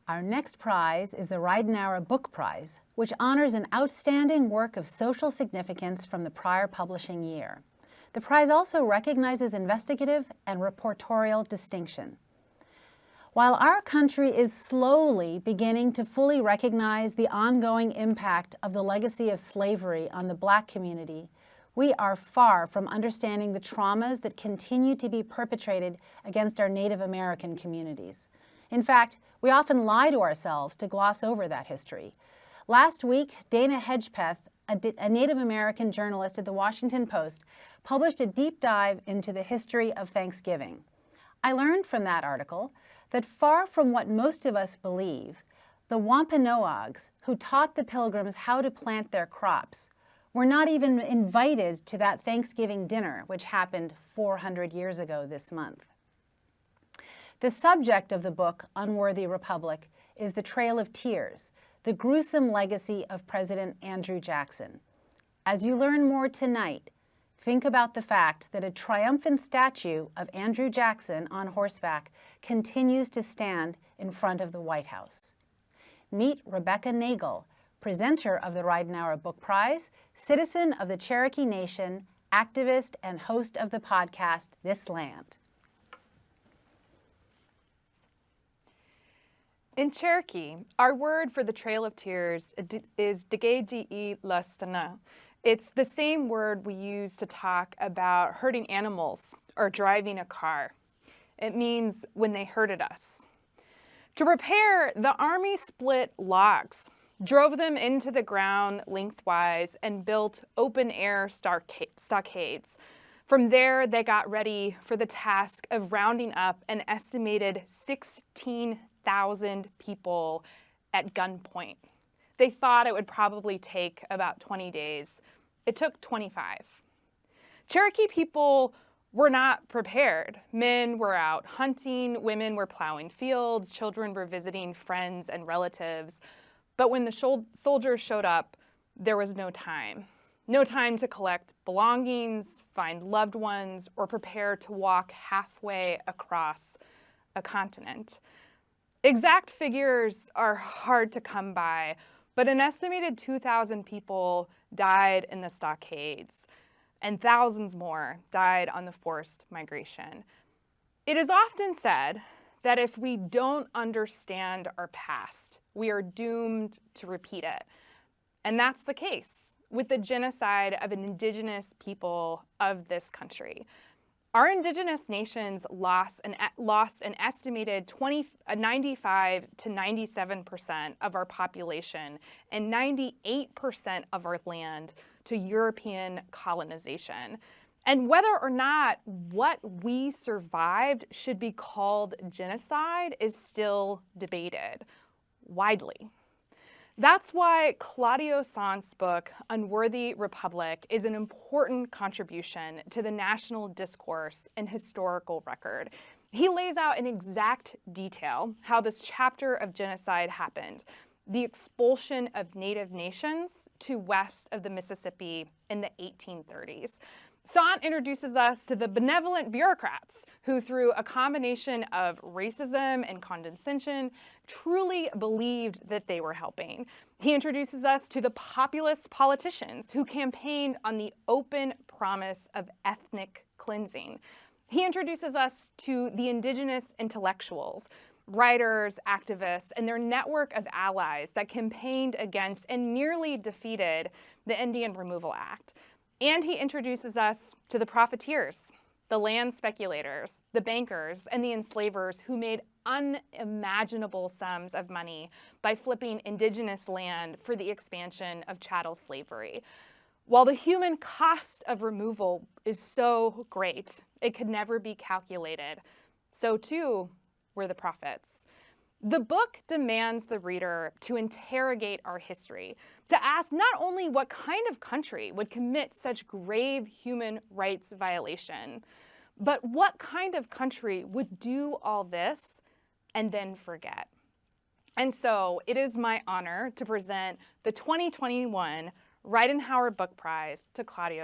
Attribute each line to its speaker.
Speaker 1: Our next prize is the Ridenhour Book Prize, which honors an outstanding work of social significance from the prior publishing year. The prize also recognizes investigative and reportorial distinction. While our country is slowly beginning to fully recognize the ongoing impact of the legacy of slavery on the Black community, we are far from understanding the traumas that continue to be perpetrated against our Native American communities. In fact, we often lie to ourselves to gloss over that history. Last week, Dana Hedgepeth, a Native American journalist at the Washington Post, published a deep dive into the history of Thanksgiving. I learned from that article that far from what most of us believe, the Wampanoags, who taught the Pilgrims how to plant their crops, were not even invited to that Thanksgiving dinner, which happened 400 years ago this month. The subject of the book, Unworthy Republic, is the Trail of Tears, the gruesome legacy of President Andrew Jackson. As you learn more tonight, think about the fact that a triumphant statue of Andrew Jackson on horseback continues to stand in front of the White House. Meet Rebecca Nagle, presenter of the Ridenhour Book Prize, citizen of the Cherokee Nation, activist and host of the podcast, This Land.
Speaker 2: In Cherokee, our word for the Trail of Tears is Degegi Lastana. It's the same word we use to talk about herding animals or driving a car. It means when they herded us. To prepare, the Army split logs, drove them into the ground lengthwise, and built open-air stockades. From there, they got ready for the task of rounding up an estimated 16,000 people at gunpoint. They thought it would probably take about 20 days. It took 25. Cherokee people were not prepared. Men were out hunting, women were plowing fields, children were visiting friends and relatives. But when the soldiers showed up, there was no time. No time to collect belongings, find loved ones, or prepare to walk halfway across a continent. Exact figures are hard to come by, but an estimated 2,000 people died in the stockades, and thousands more died on the forced migration. It is often said that if we don't understand our past, we are doomed to repeat it. And that's the case with the genocide of indigenous people of this country. Our indigenous nations lost an estimated 95 to 97% of our population and 98% of our land to European colonization. And whether or not what we survived should be called genocide is still debated widely. That's why Claudio Sant's book, Unworthy Republic, is an important contribution to the national discourse and historical record. He lays out in exact detail how this chapter of genocide happened, the expulsion of Native nations to west of the Mississippi in the 1830s. Sant introduces us to the benevolent bureaucrats who, through a combination of racism and condescension, truly believed that they were helping. He introduces us to the populist politicians who campaigned on the open promise of ethnic cleansing. He introduces us to the indigenous intellectuals, writers, activists, and their network of allies that campaigned against and nearly defeated the Indian Removal Act. And he introduces us to the profiteers, the land speculators, the bankers, and the enslavers who made unimaginable sums of money by flipping indigenous land for the expansion of chattel slavery. While the human cost of removal is so great, it could never be calculated, so too were the profits. The book demands the reader to interrogate our history, to ask not only what kind of country would commit such grave human rights violation, but what kind of country would do all this and then forget. And so it is my honor to present the 2021 Ridenhour Book Prize to Claudio